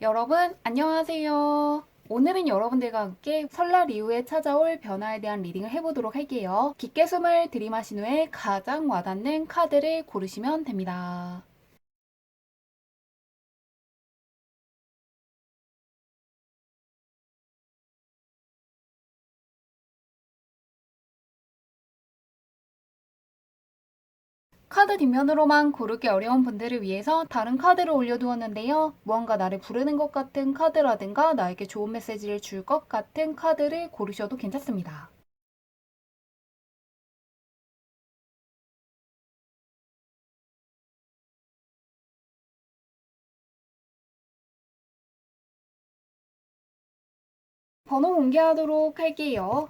여러분, 안녕하세요. 오늘은 여러분들과 함께 설날 이후에 찾아올 변화에 대한 리딩을 해보도록 할게요. 깊게 숨을 들이마신 후에 가장 와닿는 카드를 고르시면 됩니다. 카드 뒷면으로만 고르기 어려운 분들을 위해서 다른 카드를 올려두었는데요. 무언가 나를 부르는 것 같은 카드라든가 나에게 좋은 메시지를 줄 것 같은 카드를 고르셔도 괜찮습니다. 번호 공개하도록 할게요.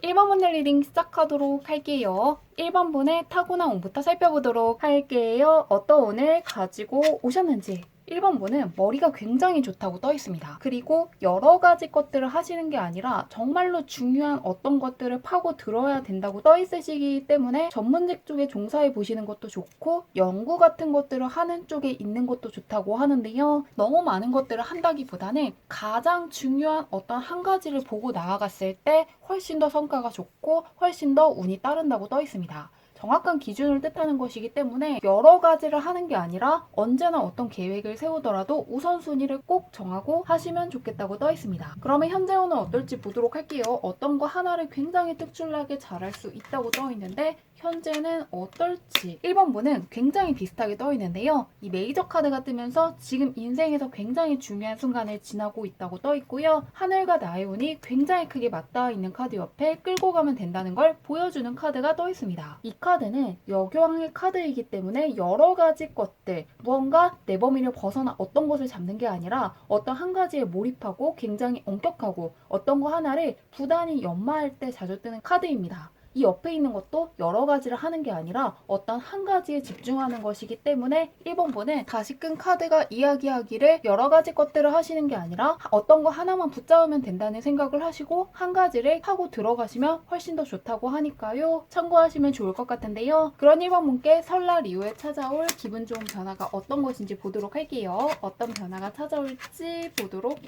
1번 분들 리딩 시작하도록 할게요. 1번 분의 타고난 운부터 살펴보도록 할게요. 어떤 운을 가지고 오셨는지. 1번 분은 머리가 굉장히 좋다고 떠 있습니다. 그리고 여러 가지 것들을 하시는 게 아니라 정말로 중요한 어떤 것들을 파고 들어야 된다고 떠 있으시기 때문에 전문직 쪽에 종사해 보시는 것도 좋고 연구 같은 것들을 하는 쪽에 있는 것도 좋다고 하는데요. 너무 많은 것들을 한다기보다는 가장 중요한 어떤 한 가지를 보고 나아갔을 때 훨씬 더 성과가 좋고 훨씬 더 운이 따른다고 떠 있습니다. 정확한 기준을 뜻하는 것이기 때문에 여러 가지를 하는 게 아니라 언제나 어떤 계획을 세우더라도 우선순위를 꼭 정하고 하시면 좋겠다고 떠 있습니다. 그러면 현재 운은 어떨지 보도록 할게요. 어떤 거 하나를 굉장히 특출나게 잘할 수 있다고 떠 있는데 현재는 어떨지 1번 분은 굉장히 비슷하게 떠 있는데요. 이 메이저 카드가 뜨면서 지금 인생에서 굉장히 중요한 순간을 지나고 있다고 떠 있고요. 하늘과 나의 운이 굉장히 크게 맞닿아 있는 카드 옆에 끌고 가면 된다는 걸 보여주는 카드가 떠 있습니다. 이 카드는 역여왕의 카드이기 때문에 여러 가지 것들 무언가 내 범위를 벗어나 어떤 것을 잡는 게 아니라 어떤 한 가지에 몰입하고 굉장히 엄격하고 어떤 거 하나를 부단히 연마할 때 자주 뜨는 카드입니다. 이 옆에 있는 것도 여러 가지를 하는 게 아니라 어떤 한 가지에 집중하는 것이기 때문에 1번 분은 다시 끈 카드가 이야기하기를 여러 가지 것들을 하시는 게 아니라 어떤 거 하나만 붙잡으면 된다는 생각을 하시고 한 가지를 하고 들어가시면 훨씬 더 좋다고 하니까요. 참고하시면 좋을 것 같은데요. 그런 1번 분께 설날 이후에 찾아올 기분 좋은 변화가 어떤 것인지 보도록 할게요. 어떤 변화가 찾아올지 보도록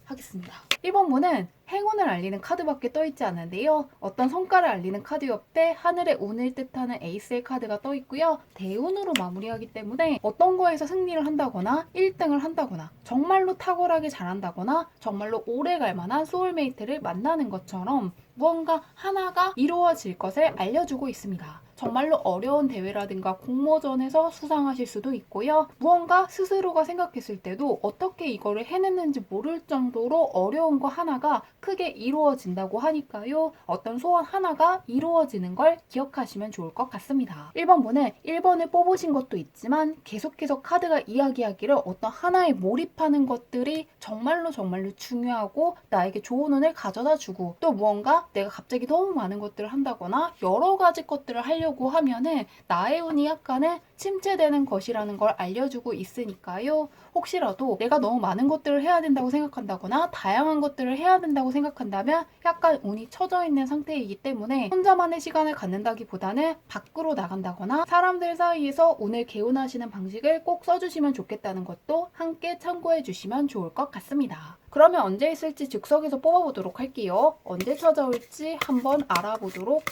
하겠습니다. 1번 분은 행운을 알리는 카드밖에 떠있지 않은데요. 어떤 성과를 알리는 카드 옆에 하늘의 운을 뜻하는 에이스의 카드가 떠있고요. 대운으로 마무리하기 때문에 어떤 거에서 승리를 한다거나 1등을 한다거나 정말로 탁월하게 잘한다거나 정말로 오래 갈 만한 소울메이트를 만나는 것처럼 무언가 하나가 이루어질 것을 알려주고 있습니다. 정말로 어려운 대회라든가 공모전에서 수상하실 수도 있고요. 무언가 스스로가 생각했을 때도 어떻게 이거를 해냈는지 모를 정도로 어려운 거 하나가 크게 이루어진다고 하니까요. 어떤 소원 하나가 이루어지는 걸 기억하시면 좋을 것 같습니다. 1번 분은 1번을 뽑으신 것도 있지만 계속해서 카드가 이야기하기를 어떤 하나에 몰입하는 것들이 정말로 중요하고 나에게 좋은 운을 가져다 주고 또 무언가 내가 갑자기 너무 많은 것들을 한다거나 여러 가지 것들을 하려고 하면은 나의 운이 약간은 침체되는 것이라는 걸 알려주고 있으니까요. 혹시라도 내가 너무 많은 것들을 해야 된다고 생각한다거나 다양한 것들을 해야 된다고 생각한다면 약간 운이 처져 있는 상태이기 때문에 혼자만의 시간을 갖는다기보다는 밖으로 나간다거나 사람들 사이에서 운을 개운하시는 방식을 꼭 써주시면 좋겠다는 것도 함께 참고해 주시면 좋을 것 같습니다. 그러면 언제 있을지 즉석에서 뽑아보도록 할게요. 언제 찾아올지 한번 알아보도록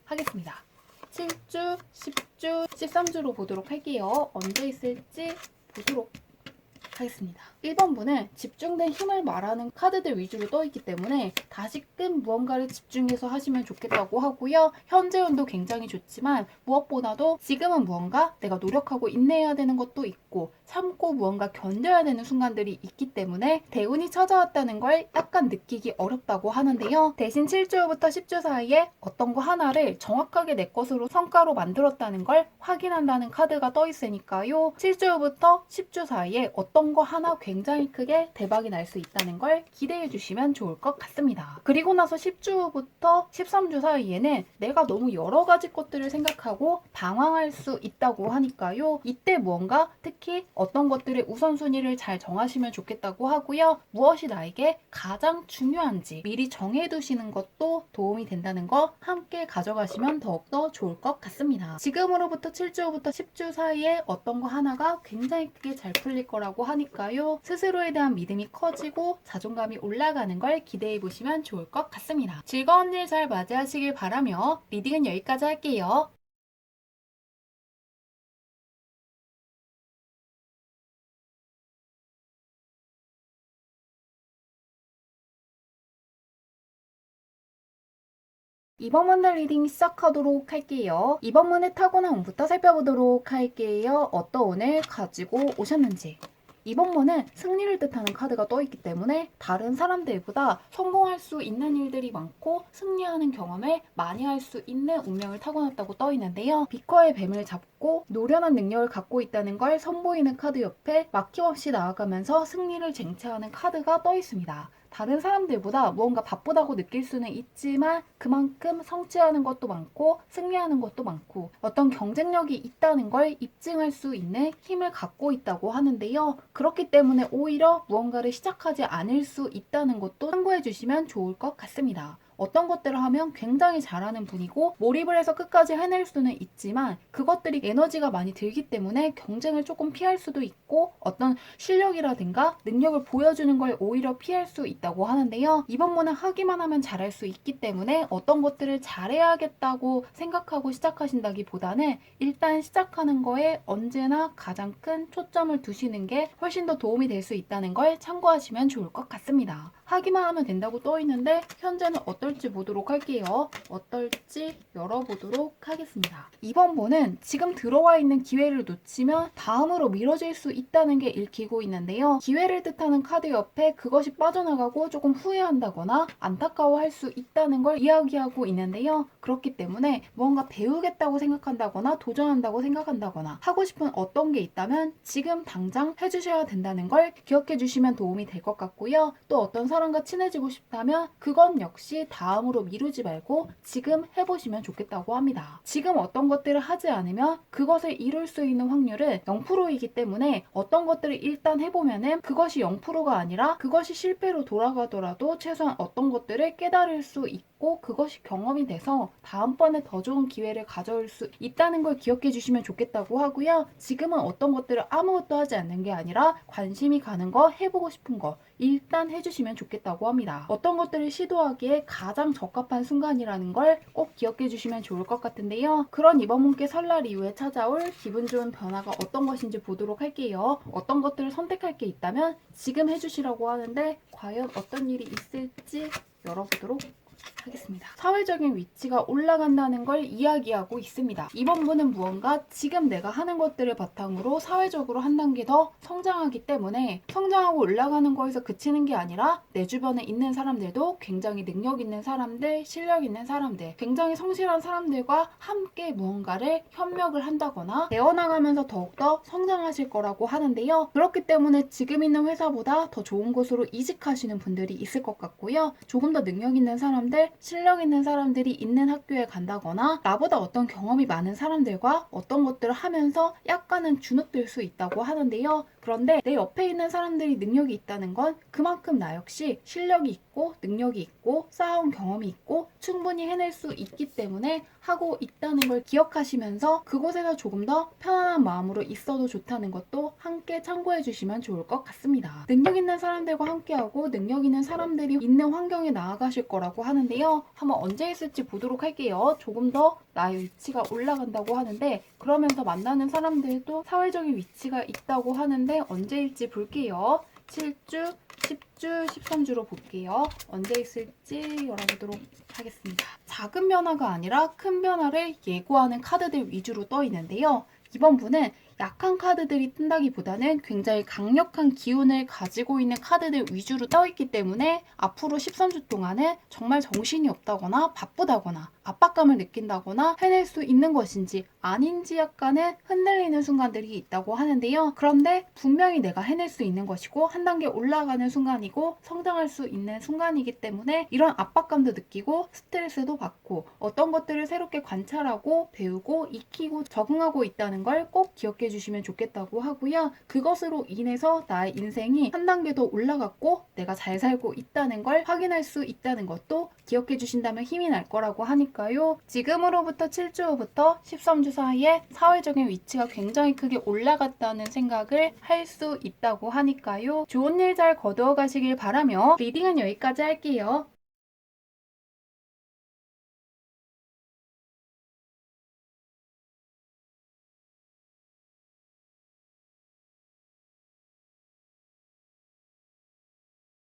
하겠습니다. 7주, 10주, 13주로 보도록 할게요. 언제 있을지 보도록 하겠습니다. 1번 분은 집중된 힘을 말하는 카드들 위주로 떠있기 때문에 다시금 무언가를 집중해서 하시면 좋겠다고 하고요. 현재 운도 굉장히 좋지만 무엇보다도 지금은 무언가 내가 노력하고 인내해야 되는 것도 있고 참고 무언가 견뎌야 되는 순간들이 있기 때문에 대운이 찾아왔다는 걸 약간 느끼기 어렵다고 하는데요. 대신 7주부터 10주 사이에 어떤 거 하나를 정확하게 내 것으로 성과로 만들었다는 걸 확인한다는 카드가 떠있으니까요. 7주부터 10주 사이에 어떤 어떤 거 하나 굉장히 크게 대박이 날 수 있다는 걸 기대해 주시면 좋을 것 같습니다. 그리고 나서 10주부터 13주 사이에는 내가 너무 여러 가지 것들을 생각하고 방황할 수 있다고 하니까요. 이때 무언가 특히 어떤 것들의 우선순위를 잘 정하시면 좋겠다고 하고요. 무엇이 나에게 가장 중요한지 미리 정해두시는 것도 도움이 된다는 거 함께 가져가시면 더욱더 좋을 것 같습니다. 지금으로부터 7주 후부터 10주 사이에 어떤 거 하나가 굉장히 크게 잘 풀릴 거라고 하니까요. 스스로에 대한 믿음이 커지고 자존감이 올라가는 걸 기대해 보시면 좋을 것 같습니다. 즐거운 일 잘 맞이하시길 바라며 리딩은 여기까지 할게요. 이번 문의 리딩 시작하도록 할게요. 이번 문의 타고난 운부터 살펴보도록 할게요. 어떤 운을 가지고 오셨는지. 이번 문은 승리를 뜻하는 카드가 떠있기 때문에 다른 사람들보다 성공할 수 있는 일들이 많고 승리하는 경험을 많이 할 수 있는 운명을 타고났다고 떠있는데요. 비커의 뱀을 잡고 노련한 능력을 갖고 있다는 걸 선보이는 카드 옆에 막힘없이 나아가면서 승리를 쟁취하는 카드가 떠있습니다. 다른 사람들보다 무언가 바쁘다고 느낄 수는 있지만 그만큼 성취하는 것도 많고 승리하는 것도 많고 어떤 경쟁력이 있다는 걸 입증할 수 있는 힘을 갖고 있다고 하는데요. 그렇기 때문에 오히려 무언가를 시작하지 않을 수 있다는 것도 참고해 주시면 좋을 것 같습니다. 어떤 것들을 하면 굉장히 잘하는 분이고 몰입을 해서 끝까지 해낼 수는 있지만 그것들이 에너지가 많이 들기 때문에 경쟁을 조금 피할 수도 있고 어떤 실력이라든가 능력을 보여주는 걸 오히려 피할 수 있다고 하는데요. 이번 문은 하기만 하면 잘할 수 있기 때문에 어떤 것들을 잘해야겠다고 생각하고 시작하신다기보다는 일단 시작하는 거에 언제나 가장 큰 초점을 두시는 게 훨씬 더 도움이 될 수 있다는 걸 참고하시면 좋을 것 같습니다. 하기만 하면 된다고 떠있는데 현재는 어떨지 보도록 할게요. 어떨지 열어보도록 하겠습니다. 이번 번은 지금 들어와 있는 기회를 놓치면 다음으로 미뤄질 수 있다는 게 읽히고 있는데요. 기회를 뜻하는 카드 옆에 그것이 빠져나가고 조금 후회한다거나 안타까워할 수 있다는 걸 이야기하고 있는데요. 그렇기 때문에 무언가 배우겠다고 생각한다거나 도전한다고 생각한다거나 하고 싶은 어떤 게 있다면 지금 당장 해주셔야 된다는 걸 기억해 주시면 도움이 될 것 같고요. 또 어떤 사람과 친해지고 싶다면 그건 역시 다음으로 미루지 말고 지금 해보시면 좋겠다고 합니다. 지금 어떤 것들을 하지 않으면 그것을 이룰 수 있는 확률은 0%이기 때문에 어떤 것들을 일단 해보면은 그것이 0%가 아니라 그것이 실패로 돌아가더라도 최소한 어떤 것들을 깨달을 수 있고 그것이 경험이 돼서 다음번에 더 좋은 기회를 가져올 수 있다는 걸 기억해 주시면 좋겠다고 하고요. 지금은 어떤 것들을 아무것도 하지 않는 게 아니라 관심이 가는 거, 해보고 싶은 거 일단 해주시면 좋겠다고 합니다. 어떤 것들을 시도하기에 가장 적합한 순간이라는 걸 꼭 기억해 주시면 좋을 것 같은데요. 그런 이번 분께 설날 이후에 찾아올 기분 좋은 변화가 어떤 것인지 보도록 할게요. 어떤 것들을 선택할 게 있다면 지금 해주시라고 하는데 과연 어떤 일이 있을지 열어보도록 하겠습니다. 사회적인 위치가 올라간다는 걸 이야기하고 있습니다. 이번 분은 무언가 지금 내가 하는 것들을 바탕으로 사회적으로 한 단계 더 성장하기 때문에 성장하고 올라가는 거에서 그치는 게 아니라 내 주변에 있는 사람들도 굉장히 능력 있는 사람들, 실력 있는 사람들, 굉장히 성실한 사람들과 함께 무언가를 협력을 한다거나 배워나가면서 더욱더 성장하실 거라고 하는데요. 그렇기 때문에 지금 있는 회사보다 더 좋은 곳으로 이직하시는 분들이 있을 것 같고요. 조금 더 능력 있는 사람들, 실력 있는 사람들이 있는 학교에 간다거나 나보다 어떤 경험이 많은 사람들과 어떤 것들을 하면서 약간은 주눅들 수 있다고 하는데요. 그런데 내 옆에 있는 사람들이 능력이 있다는 건 그만큼 나 역시 실력이 있고 능력이 있고 쌓아온 경험이 있고 충분히 해낼 수 있기 때문에 하고 있다는 걸 기억하시면서 그곳에서 조금 더 편안한 마음으로 있어도 좋다는 것도 함께 참고해 주시면 좋을 것 같습니다. 능력 있는 사람들과 함께하고 능력 있는 사람들이 있는 환경에 나아가실 거라고 하는데요. 한번 언제 있을지 보도록 할게요. 조금 더 나의 위치가 올라간다고 하는데 그러면서 만나는 사람들도 사회적인 위치가 있다고 하는데 언제일지 볼게요. 7주, 10주, 13주로 볼게요. 언제 있을지 열어보도록 하겠습니다. 작은 변화가 아니라 큰 변화를 예고하는 카드들 위주로 떠 있는데요. 이번 분은 약한 카드들이 뜬다기보다는 굉장히 강력한 기운을 가지고 있는 카드들 위주로 떠있기 때문에 앞으로 13주 동안은 정말 정신이 없다거나 바쁘다거나 압박감을 느낀다거나 해낼 수 있는 것인지 아닌지 약간은 흔들리는 순간들이 있다고 하는데요. 그런데 분명히 내가 해낼 수 있는 것이고 한 단계 올라가는 순간이고 성장할 수 있는 순간이기 때문에 이런 압박감도 느끼고 스트레스도 받고 어떤 것들을 새롭게 관찰하고 배우고 익히고 적응하고 있다는 걸 꼭 기억해 주시면 좋겠다고 하고요. 그것으로 인해서 나의 인생이 한 단계 더 올라갔고 내가 잘 살고 있다는 걸 확인할 수 있다는 것도 기억해 주신다면 힘이 날 거라고 하니까요. 지금으로부터 7주 후부터 13주 사이에 사회적인 위치가 굉장히 크게 올라갔다는 생각을 할 수 있다고 하니까요. 좋은 일 잘 거두어 가시길 바라며 리딩은 여기까지 할게요.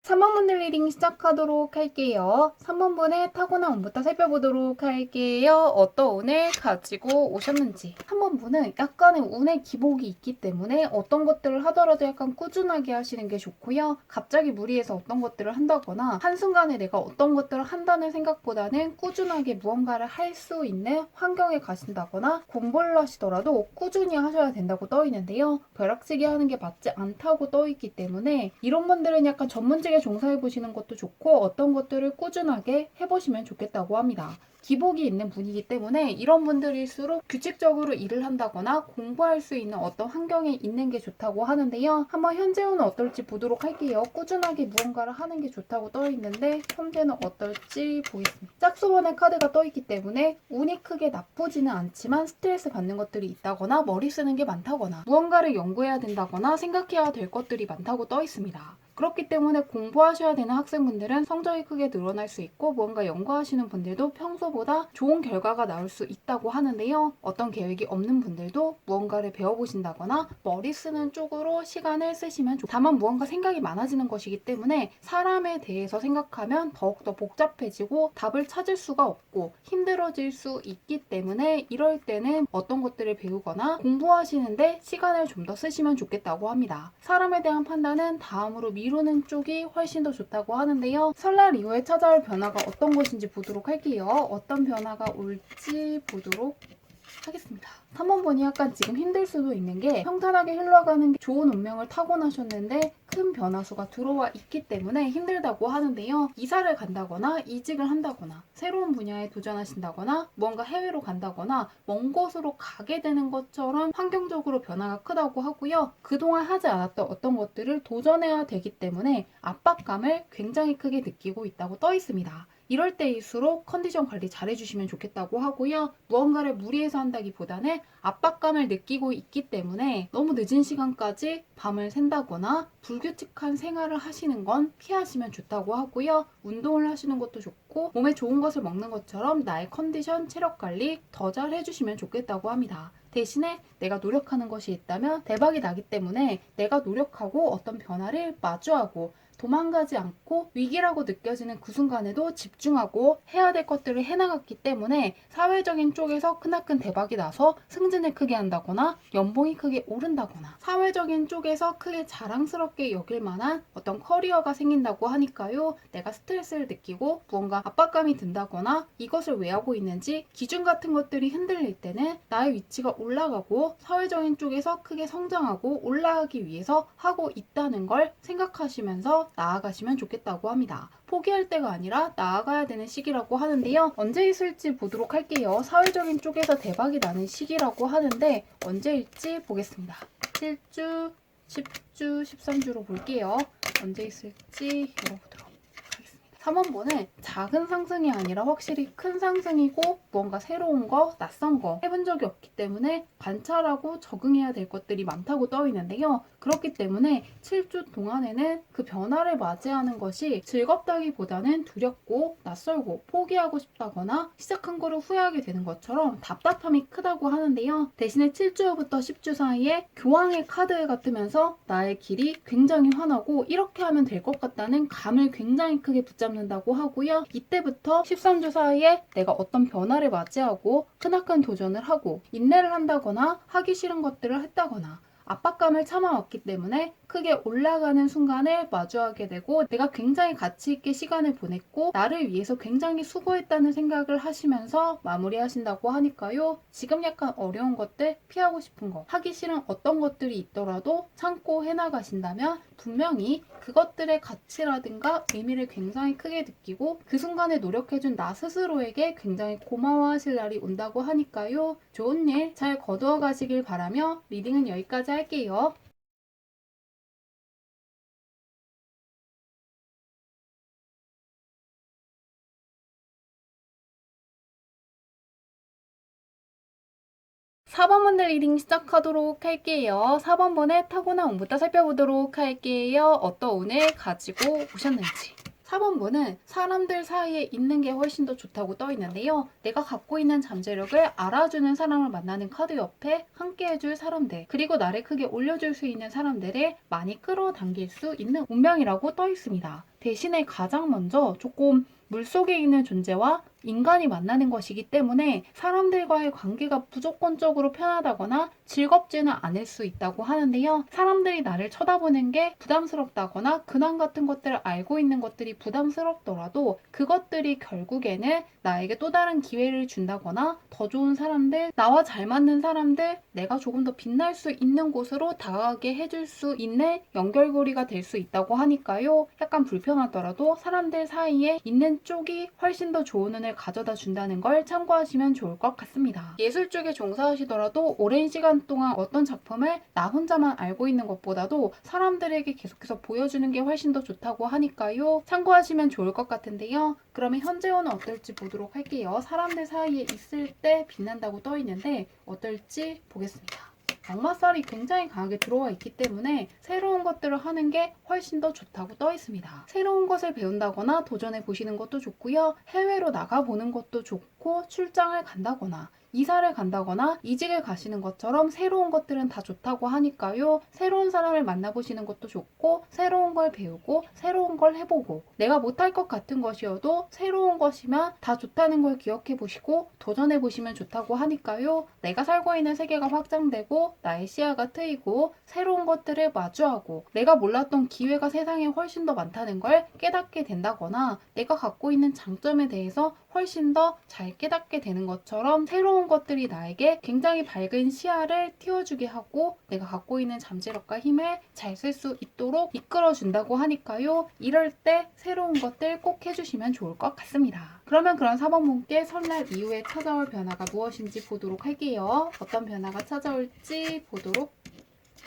삼 번 분들 리딩 시작하도록 할게요. 3번 분의 타고난 운부터 살펴보도록 할게요. 어떤 운을 가지고 오셨는지. 3번 분은 약간의 운의 기복이 있기 때문에 어떤 것들을 하더라도 약간 꾸준하게 하시는 게 좋고요. 갑자기 무리해서 어떤 것들을 한다거나 한순간에 내가 어떤 것들을 한다는 생각보다는 꾸준하게 무언가를 할 수 있는 환경에 가신다거나 공부를 하시더라도 꾸준히 하셔야 된다고 떠 있는데요. 벼락치기 하는 게 맞지 않다고 떠 있기 때문에 이런 분들은 약간 전문직에 종사해보시는 것도 좋고 어떤 것들을 꾸준하게 해보시면 좋겠다고 합니다. 기복이 있는 분이기 때문에 이런 분들일수록 규칙적으로 일을 한다거나 공부할 수 있는 어떤 환경에 있는 게 좋다고 하는데요. 한번 현재는 어떨지 보도록 할게요. 꾸준하게 무언가를 하는 게 좋다고 떠 있는데 현재는 어떨지 보겠습니다. 짝수번의 카드가 떠 있기 때문에 운이 크게 나쁘지는 않지만 스트레스 받는 것들이 있다거나 머리 쓰는 게 많다거나 무언가를 연구해야 된다거나 생각해야 될 것들이 많다고 떠 있습니다. 그렇기 때문에 공부하셔야 되는 학생분들은 성적이 크게 늘어날 수 있고 무언가 연구하시는 분들도 평소보다 좋은 결과가 나올 수 있다고 하는데요. 어떤 계획이 없는 분들도 무언가를 배워보신다거나 머리 쓰는 쪽으로 시간을 쓰시면 다만 무언가 생각이 많아지는 것이기 때문에 사람에 대해서 생각하면 더욱더 복잡해지고 답을 찾을 수가 없고 힘들어질 수 있기 때문에 이럴 때는 어떤 것들을 배우거나 공부하시는데 시간을 좀 더 쓰시면 좋겠다고 합니다. 사람에 대한 판단은 다음으로 미루는 쪽이 훨씬 더 좋다고 하는데요. 설날 이후에 찾아올 변화가 어떤 것인지 보도록 할게요. 어떤 변화가 올지 보도록 하겠습니다. 3번 분이 약간 지금 힘들 수도 있는 게 평탄하게 흘러가는 게 좋은 운명을 타고나셨는데 큰 변화수가 들어와 있기 때문에 힘들다고 하는데요. 이사를 간다거나 이직을 한다거나 새로운 분야에 도전하신다거나 무언가 해외로 간다거나 먼 곳으로 가게 되는 것처럼 환경적으로 변화가 크다고 하고요. 그동안 하지 않았던 어떤 것들을 도전해야 되기 때문에 압박감을 굉장히 크게 느끼고 있다고 떠 있습니다. 이럴 때일수록 컨디션 관리 잘 해주시면 좋겠다고 하고요. 무언가를 무리해서 한다기보다는 압박감을 느끼고 있기 때문에 너무 늦은 시간까지 밤을 샌다거나 불규칙한 생활을 하시는 건 피하시면 좋다고 하고요. 운동을 하시는 것도 좋고 몸에 좋은 것을 먹는 것처럼 나의 컨디션, 체력 관리 더 잘 해주시면 좋겠다고 합니다. 대신에 내가 노력하는 것이 있다면 대박이 나기 때문에 내가 노력하고 어떤 변화를 마주하고 도망가지 않고 위기라고 느껴지는 그 순간에도 집중하고 해야 될 것들을 해나갔기 때문에 사회적인 쪽에서 크나큰 대박이 나서 승진을 크게 한다거나 연봉이 크게 오른다거나 사회적인 쪽에서 크게 자랑스럽게 여길 만한 어떤 커리어가 생긴다고 하니까요. 내가 스트레스를 느끼고 무언가 압박감이 든다거나 이것을 왜 하고 있는지 기준 같은 것들이 흔들릴 때는 나의 위치가 올라가고 사회적인 쪽에서 크게 성장하고 올라가기 위해서 하고 있다는 걸 생각하시면서 나아가시면 좋겠다고 합니다. 포기할 때가 아니라 나아가야 되는 시기라고 하는데요. 언제 있을지 보도록 할게요. 사회적인 쪽에서 대박이 나는 시기라고 하는데 언제일지 보겠습니다. 7주, 10주, 13주로 볼게요. 언제 있을지 열어보도록. 3원본은 작은 상승이 아니라 확실히 큰 상승이고 무언가 새로운 거, 낯선 거 해본 적이 없기 때문에 관찰하고 적응해야 될 것들이 많다고 떠 있는데요. 그렇기 때문에 7주 동안에는 그 변화를 맞이하는 것이 즐겁다기보다는 두렵고 낯설고 포기하고 싶다거나 시작한 거를 후회하게 되는 것처럼 답답함이 크다고 하는데요. 대신에 7주 후부터 10주 사이에 교황의 카드 같으면서 나의 길이 굉장히 환하고 이렇게 하면 될 것 같다는 감을 굉장히 크게 붙잡는 잡는다고 하고요. 이때부터 13주 사이에 내가 어떤 변화를 맞이하고 크나큰 도전을 하고 인내를 한다거나 하기 싫은 것들을 했다거나 압박감을 참아왔기 때문에 크게 올라가는 순간을 마주하게 되고 내가 굉장히 가치 있게 시간을 보냈고 나를 위해서 굉장히 수고했다는 생각을 하시면서 마무리하신다고 하니까요. 지금 약간 어려운 것들, 피하고 싶은 거, 하기 싫은 어떤 것들이 있더라도 참고 해나가신다면 분명히 그것들의 가치라든가 의미를 굉장히 크게 느끼고 그 순간에 노력해준 나 스스로에게 굉장히 고마워하실 날이 온다고 하니까요. 좋은 일 잘 거두어 가시길 바라며 리딩은 여기까지 할게요. 4번분들 리딩 시작하도록 할게요. 4번분의 타고난 운부터 살펴보도록 할게요. 어떤 운을 가지고 오셨는지. 4번분은 사람들 사이에 있는 게 훨씬 더 좋다고 떠 있는데요. 내가 갖고 있는 잠재력을 알아주는 사람을 만나는 카드 옆에 함께 해줄 사람들, 그리고 나를 크게 올려줄 수 있는 사람들을 많이 끌어당길 수 있는 운명이라고 떠 있습니다. 대신에 가장 먼저 조금 물속에 있는 존재와 인간이 만나는 것이기 때문에 사람들과의 관계가 무조건적으로 편하다거나 즐겁지는 않을 수 있다고 하는데요. 사람들이 나를 쳐다보는 게 부담스럽다거나 근황 같은 것들을 알고 있는 것들이 부담스럽더라도 그것들이 결국에는 나에게 또 다른 기회를 준다거나 더 좋은 사람들, 나와 잘 맞는 사람들, 내가 조금 더 빛날 수 있는 곳으로 다가가게 해줄 수 있는 연결고리가 될 수 있다고 하니까요. 약간 불편하더라도 사람들 사이에 있는 쪽이 훨씬 더 좋은 운을 가져다 준다는 걸 참고하시면 좋을 것 같습니다. 예술 쪽에 종사하시더라도 오랜 시간 동안 어떤 작품을 나 혼자만 알고 있는 것보다도 사람들에게 계속해서 보여주는 게 훨씬 더 좋다고 하니까요. 참고하시면 좋을 것 같은데요. 그러면 현재 운은 어떨지 보도록 할게요. 사람들 사이에 있을 때 빛난다고 떠 있는데 어떨지 보겠습니다. 악마살이 굉장히 강하게 들어와 있기 때문에 새로운 것들을 하는 게 훨씬 더 좋다고 떠 있습니다. 새로운 것을 배운다거나 도전해 보시는 것도 좋고요. 해외로 나가보는 것도 좋고 출장을 간다거나 이사를 간다거나 이직을 가시는 것처럼 새로운 것들은 다 좋다고 하니까요. 새로운 사람을 만나보시는 것도 좋고 새로운 걸 배우고 새로운 걸 해보고 내가 못할 것 같은 것이어도 새로운 것이면 다 좋다는 걸 기억해 보시고 도전해 보시면 좋다고 하니까요. 내가 살고 있는 세계가 확장되고 나의 시야가 트이고 새로운 것들을 마주하고 내가 몰랐던 기회가 세상에 훨씬 더 많다는 걸 깨닫게 된다거나 내가 갖고 있는 장점에 대해서 훨씬 더 잘 깨닫게 되는 것처럼 새로운 것들이 나에게 굉장히 밝은 시야를 틔워주게 하고 내가 갖고 있는 잠재력과 힘을 잘 쓸 수 있도록 이끌어준다고 하니까요. 이럴 때 새로운 것들 꼭 해주시면 좋을 것 같습니다. 그러면 그런 4번분께 설날 이후에 찾아올 변화가 무엇인지 보도록 할게요. 어떤 변화가 찾아올지 보도록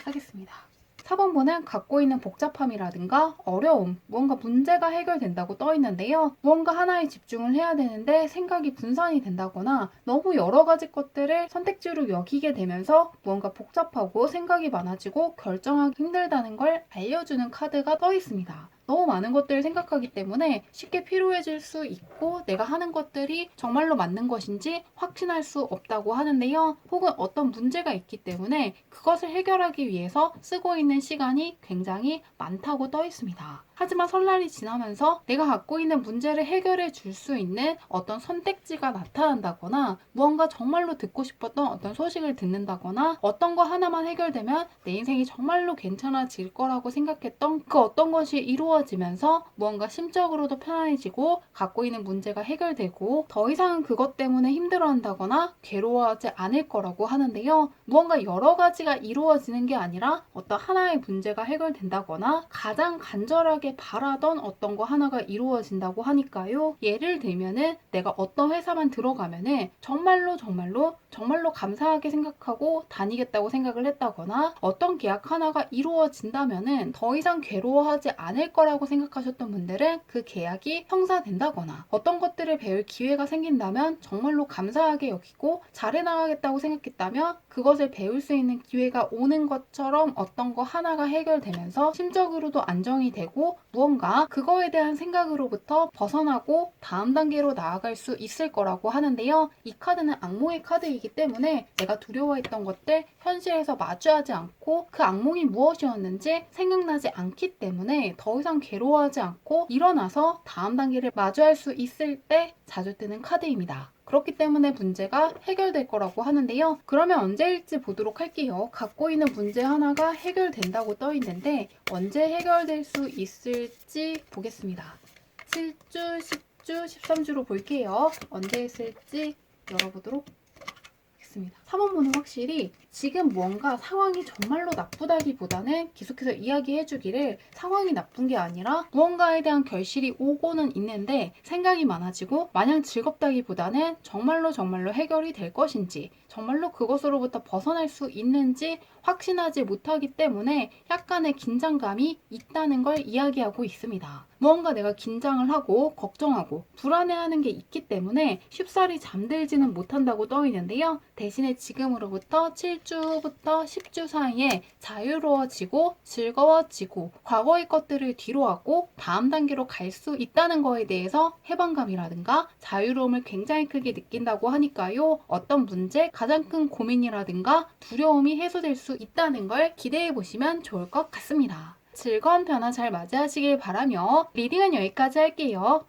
하겠습니다. 4번분은 갖고 있는 복잡함이라든가 어려움, 무언가 문제가 해결된다고 떠 있는데요. 무언가 하나에 집중을 해야 되는데 생각이 분산이 된다거나 너무 여러 가지 것들을 선택지로 여기게 되면서 무언가 복잡하고 생각이 많아지고 결정하기 힘들다는 걸 알려주는 카드가 떠 있습니다. 너무 많은 것들을 생각하기 때문에 쉽게 피로해질 수 있고 내가 하는 것들이 정말로 맞는 것인지 확신할 수 없다고 하는데요. 혹은 어떤 문제가 있기 때문에 그것을 해결하기 위해서 쓰고 있는 시간이 굉장히 많다고 떠 있습니다. 하지만 설날이 지나면서 내가 갖고 있는 문제를 해결해 줄 수 있는 어떤 선택지가 나타난다거나 무언가 정말로 듣고 싶었던 어떤 소식을 듣는다거나 어떤 거 하나만 해결되면 내 인생이 정말로 괜찮아질 거라고 생각했던 그 어떤 것이 이루어지면서 무언가 심적으로도 편안해지고 갖고 있는 문제가 해결되고 더 이상은 그것 때문에 힘들어한다거나 괴로워하지 않을 거라고 하는데요. 무언가 여러 가지가 이루어지는 게 아니라 어떤 하나의 문제가 해결된다거나 가장 간절하게 바라던 어떤 거 하나가 이루어진다고 하니까요. 예를 들면은 내가 어떤 회사만 들어가면은 정말로 감사하게 생각하고 다니겠다고 생각을 했다거나 어떤 계약 하나가 이루어진다면은 더 이상 괴로워하지 않을 거라고 생각하셨던 분들은 그 계약이 성사된다거나 어떤 것들을 배울 기회가 생긴다면 정말로 감사하게 여기고 잘해나가겠다고 생각했다면 그것을 배울 수 있는 기회가 오는 것처럼 어떤 거 하나가 해결되면서 심적으로도 안정이 되고 무언가 그거에 대한 생각으로부터 벗어나고 다음 단계로 나아갈 수 있을 거라고 하는데요. 이 카드는 악몽의 카드이기 때문에 내가 두려워했던 것들 현실에서 마주하지 않고 그 악몽이 무엇이었는지 생각나지 않기 때문에 더 이상 이상 괴로워하지 않고 일어나서 다음 단계를 마주할 수 있을 때 자주 뜨는 카드입니다. 그렇기 때문에 문제가 해결될 거라고 하는데요. 그러면 언제일지 보도록 할게요. 갖고 있는 문제 하나가 해결된다고 떠 있는데 언제 해결될 수 있을지 보겠습니다. 7주, 10주, 13주로 볼게요. 언제 했을지 열어보도록 하겠습니다. 3번분은 확실히 지금 뭔가 상황이 정말로 나쁘다기보다는 계속해서 이야기해주기를 상황이 나쁜 게 아니라 무언가에 대한 결실이 오고는 있는데 생각이 많아지고 마냥 즐겁다기보다는 정말로 해결이 될 것인지 정말로 그것으로부터 벗어날 수 있는지 확신하지 못하기 때문에 약간의 긴장감이 있다는 걸 이야기하고 있습니다. 무언가 내가 긴장을 하고 걱정하고 불안해하는 게 있기 때문에 쉽사리 잠들지는 못한다고 떠 있는데요. 대신에 지금으로부터 7주부터 10주 사이에 자유로워지고 즐거워지고 과거의 것들을 뒤로하고 다음 단계로 갈 수 있다는 거에 대해서 해방감이라든가 자유로움을 굉장히 크게 느낀다고 하니까요. 어떤 문제, 가장 큰 고민이라든가 두려움이 해소될 수 있다는 걸 기대해 보시면 좋을 것 같습니다. 즐거운 변화 잘 맞이하시길 바라며 리딩은 여기까지 할게요.